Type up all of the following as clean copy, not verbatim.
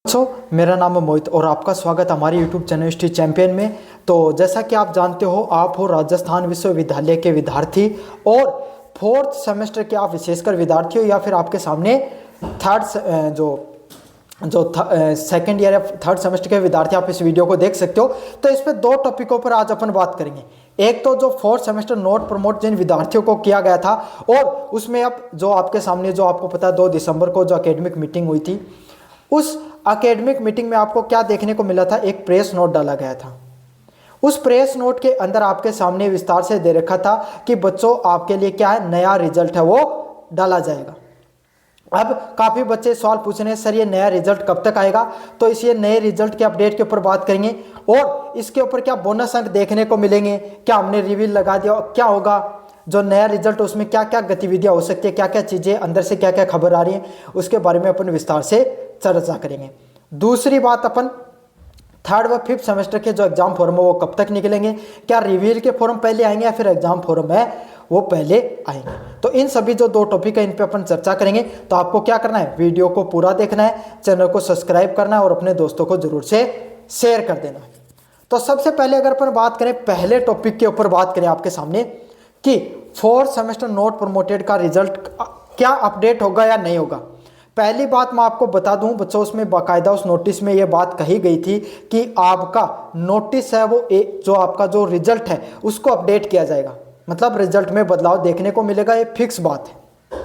मेरा नाम है मोहित और आपका स्वागत है हमारे YouTube चैनल हिस्ट्री चैंपियन में। तो जैसा कि आप जानते हो, आप हो राजस्थान विश्वविद्यालय के विद्यार्थी और फोर्थ सेमेस्टर के आप विशेषकर विद्यार्थी हो, या फिर आपके सामने सेकेंड ईयर या थर्ड सेमेस्टर के विद्यार्थी आप इस वीडियो को देख सकते हो। तो इस पर दो टॉपिकों पर आज अपन बात करेंगे। एक तो जो फोर्थ सेमेस्टर नोट प्रमोट जिन विद्यार्थियों को किया गया था, और उसमें अब जो आपके सामने जो आपको पता है 2 दिसंबर को जो एकेडमिक मीटिंग हुई थी, उस एकेडमिक मीटिंग में आपको क्या देखने को मिला था, एक प्रेस नोट डाला गया था। उस प्रेस नोट के अंदर आपके सामने विस्तार से दे रखा था कि बच्चों आपके लिए क्या है, नया रिजल्ट है वो डाला जाएगा। अब काफ़ी बच्चे सवाल पूछ रहे हैं, सर ये नया रिजल्ट कब तक आएगा। तो इस ये नए रिजल्ट के अपडेट के ऊपर बात करेंगे और इसके ऊपर क्या बोनस अंक देखने को मिलेंगे, क्या हमने रिवील लगा दिया, क्या होगा जो नया रिजल्ट, उसमें क्या क्या गतिविधियां हो सकती है, क्या क्या चीज़ें अंदर से क्या क्या खबर आ रही है, उसके बारे में अपन विस्तार से चर्चा करेंगे। दूसरी बात, अपन थर्ड व फिफ्थ सेमेस्टर के जो एग्जाम फॉर्म है वो कब तक निकलेंगे, क्या रिवील के फॉर्म पहले आएंगे या फिर एग्जाम फॉर्म है वो पहले आएंगे। तो इन सभी जो 2 टॉपिक है इन पे अपन चर्चा करेंगे। तो आपको क्या करना है, वीडियो को पूरा देखना है, चैनल को सब्सक्राइब करना है और अपने दोस्तों को जरूर से शेयर कर देना है। तो सबसे पहले अगर अपन बात करें, पहले टॉपिक के ऊपर बात करें आपके सामने कि फोर्थ सेमेस्टर नोट प्रमोटेड का रिजल्ट क्या अपडेट होगा या नहीं होगा। पहली बात मैं आपको बता दूं बच्चों, उसमें बाकायदा उस नोटिस में ये बात कही गई थी कि आपका नोटिस है वो जो आपका जो रिजल्ट है उसको अपडेट किया जाएगा, मतलब रिजल्ट में बदलाव देखने को मिलेगा, ये फिक्स बात है।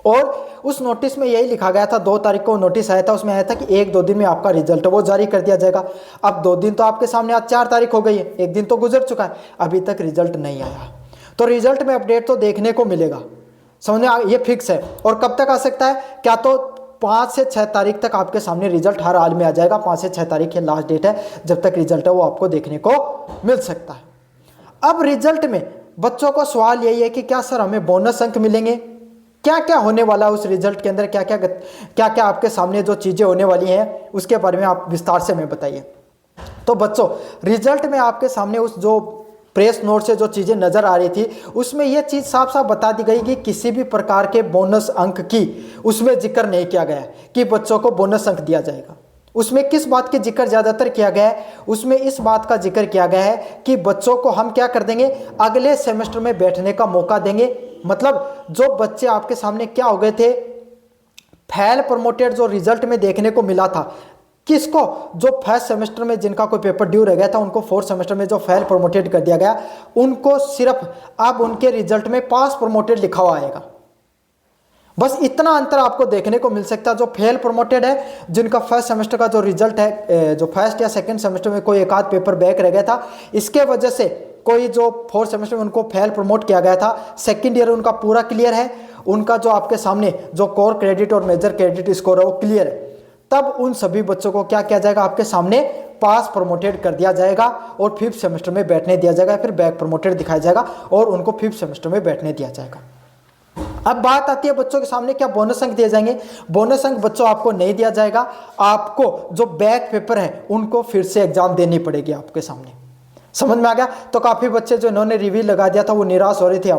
और उस नोटिस में यही लिखा गया था, 2 तारीख को नोटिस आया था, उसमें आया था कि 1-2 दिन में आपका रिजल्ट वो जारी कर दिया जाएगा। अब 2 दिन तो आपके सामने, आज 4 तारीख हो गई है, 1 दिन तो गुजर चुका है, अभी तक रिजल्ट नहीं आया। तो रिजल्ट में अपडेट तो देखने को मिलेगा, समझे, ये फिक्स है। और कब तक आ सकता है, क्या तो 5 से 6 तारीख तक आपके सामने रिजल्ट हर हाल में आ जाएगा। 5 से 6 तारीख की लास्ट डेट है जब तक रिजल्ट है वो आपको देखने को मिल सकता है। अब रिजल्ट में बच्चों को सवाल यही है कि क्या सर हमें बोनस अंक मिलेंगे, क्या क्या होने वाला है उस रिजल्ट के अंदर, क्या क्या आपके सामने जो चीज़ें होने वाली हैं उसके बारे में आप विस्तार से हमें बताइए। तो बच्चों, रिजल्ट में आपके सामने उस जो प्रेस नोट से जो चीज़ें नज़र आ रही थी उसमें यह चीज़ साफ साफ बता दी गई कि किसी भी प्रकार के बोनस अंक की उसमें जिक्र नहीं किया गया कि बच्चों को बोनस अंक दिया जाएगा। उसमें किस बात की जिक्र ज़्यादातर किया गया है, उसमें इस बात का जिक्र किया गया है कि बच्चों को हम क्या कर देंगे, अगले सेमेस्टर में बैठने का मौका देंगे। मतलब जो बच्चे आपके सामने क्या हो गए थे, फेल प्रमोटेड जो रिजल्ट में देखने को मिला था, किसको, जो फर्स्ट सेमेस्टर में जिनका कोई पेपर ड्यू रह गया था उनको फोर्थ सेमेस्टर में जो फेल प्रमोटेड कर दिया गया, उनको सिर्फ अब उनके रिजल्ट में पास प्रमोटेड लिखा हुआ आएगा। बस इतना अंतर आपको देखने को मिल सकता है। जो फेल प्रमोटेड है, जिनका फर्स्ट सेमेस्टर का जो रिजल्ट है, जो फर्स्ट या सेकंड सेमेस्टर में कोई 1 आध पेपर बैक रह गया था, इसके वजह से कोई जो फोर्थ सेमेस्टर में उनको फेल प्रमोट किया गया था, सेकंड ईयर उनका पूरा क्लियर है, उनका जो आपके सामने जो कोर क्रेडिट और मेजर क्रेडिट स्कोर है वो क्लियर है, तब उन सभी बच्चों को क्या किया जाएगा, आपके सामने पास प्रमोटेड कर दिया जाएगा और फिफ्थ सेमेस्टर में बैठने दिया जाएगा, फिर बैक प्रमोटेड दिखाया जाएगा और उनको फिफ्थ सेमेस्टर में बैठने दिया जाएगा। अब बात आती है बच्चों के सामने क्या बोनस अंक दिए जाएंगे। बोनस अंक बच्चों आपको नहीं दिया जाएगा, आपको जो बैक पेपर है उनको फिर से एग्जाम देनी पड़ेगी आपके सामने। समझ में आ गया। तो काफ़ी बच्चे जो इन्होंने रिव्यू लगा दिया था वो निराश हो रहे थे,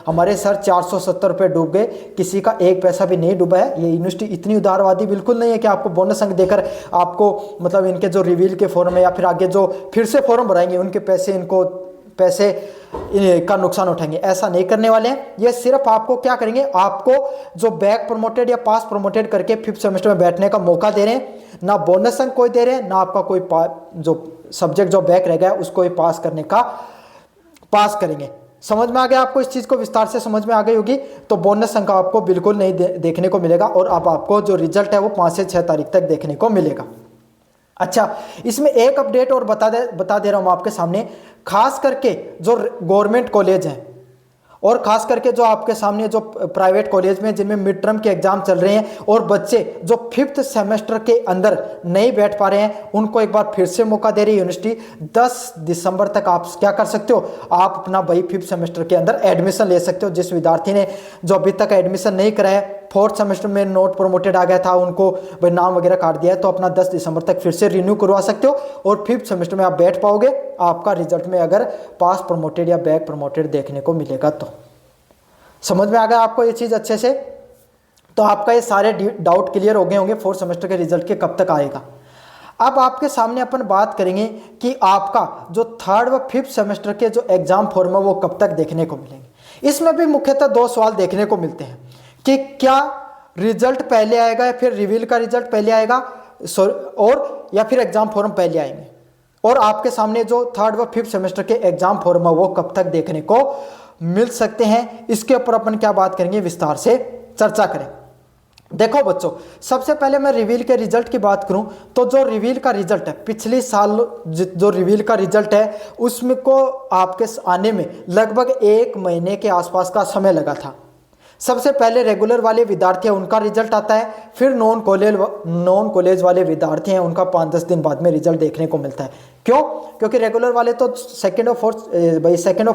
हमारे सर 470 रुपये डूब गए, किसी का 1 पैसा भी नहीं डूबा है। ये यूनिवर्सिटी इतनी उदारवादी बिल्कुल नहीं है कि आपको बोनस अंक देकर आपको, मतलब इनके जो रिवील के फॉर्म है या फिर आगे जो फिर से फॉर्म भराएंगे उनके पैसे, इनको पैसे का नुकसान उठाएंगे, ऐसा नहीं करने वाले हैं। ये सिर्फ आपको क्या करेंगे, आपको जो बैक प्रमोटेड या पास प्रमोटेड करके फिफ्थ सेमेस्टर में बैठने का मौका दे रहे हैं, ना बोनस अंक कोई दे रहे हैं, ना आपका कोई जो सब्जेक्ट जो बैक रह गया उसको ही पास करने का पास करेंगे। समझ में आ गया आपको, इस चीज़ को विस्तार से समझ में आ गई होगी। तो बोनस अंक आपको बिल्कुल नहीं देखने को मिलेगा और अब आपको जो रिजल्ट है वो 5 से 6 तारीख तक देखने को मिलेगा। अच्छा, इसमें एक अपडेट और बता दे रहा हूँ आपके सामने, खास करके जो गवर्नमेंट कॉलेज हैं और खास करके जो आपके सामने जो प्राइवेट कॉलेज में जिनमें मिड टर्म के एग्जाम चल रहे हैं और बच्चे जो फिफ्थ सेमेस्टर के अंदर नहीं बैठ पा रहे हैं, उनको एक बार फिर से मौका दे रही है यूनिवर्सिटी। 10 दिसंबर तक आप क्या कर सकते हो, आप अपना भाई फिफ्थ सेमेस्टर के अंदर एडमिशन ले सकते हो। जिस विद्यार्थी ने जो अभी तक एडमिशन नहीं कराया, फोर्थ सेमेस्टर में नोट प्रमोटेड आ गया था, उनको भाई नाम वगैरह काट दिया है, तो अपना 10 दिसंबर तक फिर से रिन्यू करवा सकते हो और फिफ्थ सेमेस्टर में आप बैठ पाओगे। आपका रिजल्ट में अगर पास प्रमोटेड या बैक प्रमोटेड देखने को मिलेगा तो। समझ में आ गया आपको ये चीज़ अच्छे से। तो आपका ये सारे डाउट क्लियर हो गए होंगे फोर्थ सेमेस्टर के रिजल्ट के कब तक आएगा। अब आपके सामने अपन बात करेंगे कि आपका जो थर्ड व फिफ्थ सेमेस्टर के जो एग्जाम फॉर्म है वो कब तक देखने को मिलेंगे। इसमें भी मुख्यतः दो सवाल देखने को मिलते हैं कि क्या रिजल्ट पहले आएगा या फिर रिवील का रिजल्ट पहले आएगा और या फिर एग्जाम फॉर्म पहले आएंगे, और आपके सामने जो थर्ड व फिफ्थ सेमेस्टर के एग्जाम फॉर्म है वो कब तक देखने को मिल सकते हैं। इसके ऊपर अपन क्या बात करेंगे, विस्तार से चर्चा करें। देखो बच्चों, सबसे पहले मैं रिवील के रिजल्ट की बात करूं तो जो रिवील का रिजल्ट है, पिछले साल जो रिवील का रिजल्ट है उसमें को आपके आने में लगभग 1 महीने के आसपास का समय लगा था। सबसे पहले रेगुलर वाले विद्यार्थी हैं उनका रिजल्ट आता है, फिर नॉन कॉलेज वाले विद्यार्थी हैं उनका 5-10 दिन बाद में रिजल्ट देखने को मिलता है। क्यों? क्योंकि रेगुलर वाले तो सेकेंड और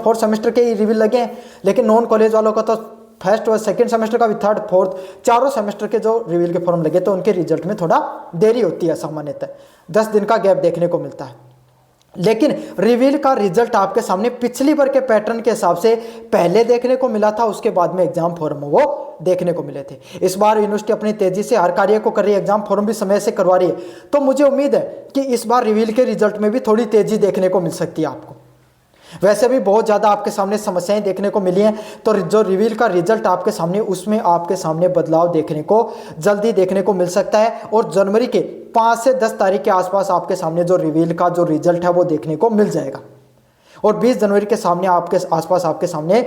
फोर्थ सेमेस्टर के ही रिवील लगे हैं, लेकिन नॉन कॉलेज वालों का तो फर्स्ट और सेकंड सेमेस्टर का भी, थर्ड फोर्थ चारों सेमेस्टर के जो रिवील के फॉर्म लगे तो उनके रिजल्ट में थोड़ा देरी होती है, सामान्यतः 10 दिन का गैप देखने को मिलता है। लेकिन रिवील का रिजल्ट आपके सामने पिछली बार के पैटर्न के हिसाब से पहले देखने को मिला था, उसके बाद में एग्जाम फॉर्म वो देखने को मिले थे। इस बार यूनिवर्सिटी अपनी तेजी से हर कार्य को कर रही है, एग्जाम फॉर्म भी समय से करवा रही है, तो मुझे उम्मीद है कि इस बार रिवील के रिजल्ट में भी थोड़ी तेजी देखने को मिल सकती है आपको। वैसे भी बहुत ज़्यादा आपके सामने समस्याएं देखने को मिली हैं, तो जो रिवील का रिजल्ट आपके सामने, उसमें आपके सामने बदलाव देखने को जल्दी देखने को मिल सकता है, और जनवरी के 5 से 10 तारीख के आसपास आपके सामने जो रिवील का जो रिजल्ट है वो देखने को मिल जाएगा, और 20 जनवरी के सामने आपके आसपास आपके सामने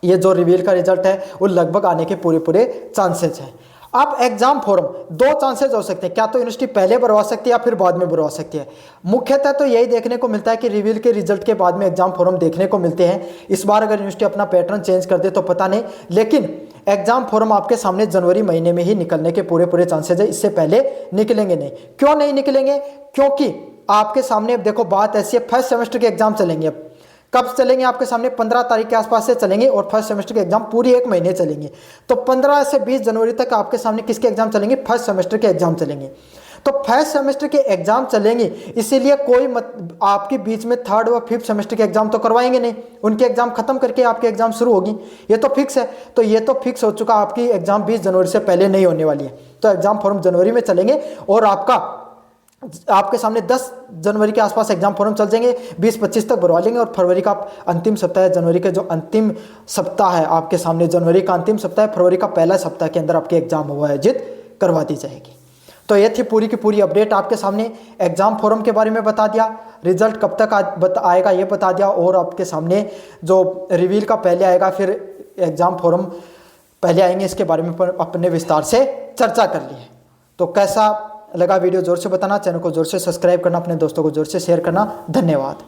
ये जो रिवील का रिजल्ट है वो लगभग आने के पूरे चांसेस हैं। अब एग्जाम फॉर्म 2 चांसेस हो सकते हैं, क्या तो यूनिवर्सिटी पहले भरवा सकती है या फिर बाद में भरवा सकती है। मुख्यतः तो यही देखने को मिलता है कि रिवील के रिजल्ट के बाद में एग्जाम फॉर्म देखने को मिलते हैं। इस बार अगर यूनिवर्सिटी अपना पैटर्न चेंज कर दे तो पता नहीं, लेकिन एग्जाम फॉर्म आपके सामने जनवरी महीने में ही निकलने के पूरे चांसेस है, इससे पहले निकलेंगे नहीं। क्यों नहीं निकलेंगे? क्योंकि आपके सामने देखो बात ऐसी है, फर्स्ट सेमेस्टर के एग्जाम चलेंगे। अब कब चलेंगे? आपके सामने 15 तारीख के आसपास से चलेंगे, और फर्स्ट सेमेस्टर के एग्जाम पूरी 1 महीने चलेंगे। तो 15 से 20 जनवरी तक आपके सामने किसके एग्जाम चलेंगे? फर्स्ट सेमेस्टर के एग्जाम चलेंगे। तो फर्स्ट सेमेस्टर के एग्जाम चलेंगे, इसीलिए कोई आपके बीच में थर्ड व फिफ्थ सेमेस्टर के एग्जाम तो करवाएंगे नहीं, उनके एग्जाम खत्म करके आपके एग्जाम शुरू होगी, ये तो फिक्स है। तो ये तो फिक्स हो चुका, आपकी एग्जाम 20 जनवरी से पहले नहीं होने वाली है। तो एग्जाम फॉर्म जनवरी में चलेंगे, और आपके सामने 10 जनवरी के आसपास एग्जाम फॉर्म चल जाएंगे, 20-25 तक भरवा लेंगे, और फरवरी का अंतिम सप्ताह है, जनवरी के जो अंतिम सप्ताह है आपके सामने, जनवरी का अंतिम सप्ताह है, फरवरी का पहला सप्ताह के अंदर आपके एग्जाम वो आयोजित करवा दी जाएगी। तो ये थी पूरी की पूरी अपडेट आपके सामने। एग्जाम फॉर्म के बारे में बता दिया, रिजल्ट कब तक आएगा ये बता दिया, और आपके सामने जो रिवील का पहले आएगा फिर एग्जाम फॉर्म पहले आएंगे, इसके बारे में अपने विस्तार से चर्चा कर ली है। तो कैसा लगा वीडियो जोर से बताना, चैनल को जोर से सब्सक्राइब करना, अपने दोस्तों को जोर से शेयर करना। धन्यवाद।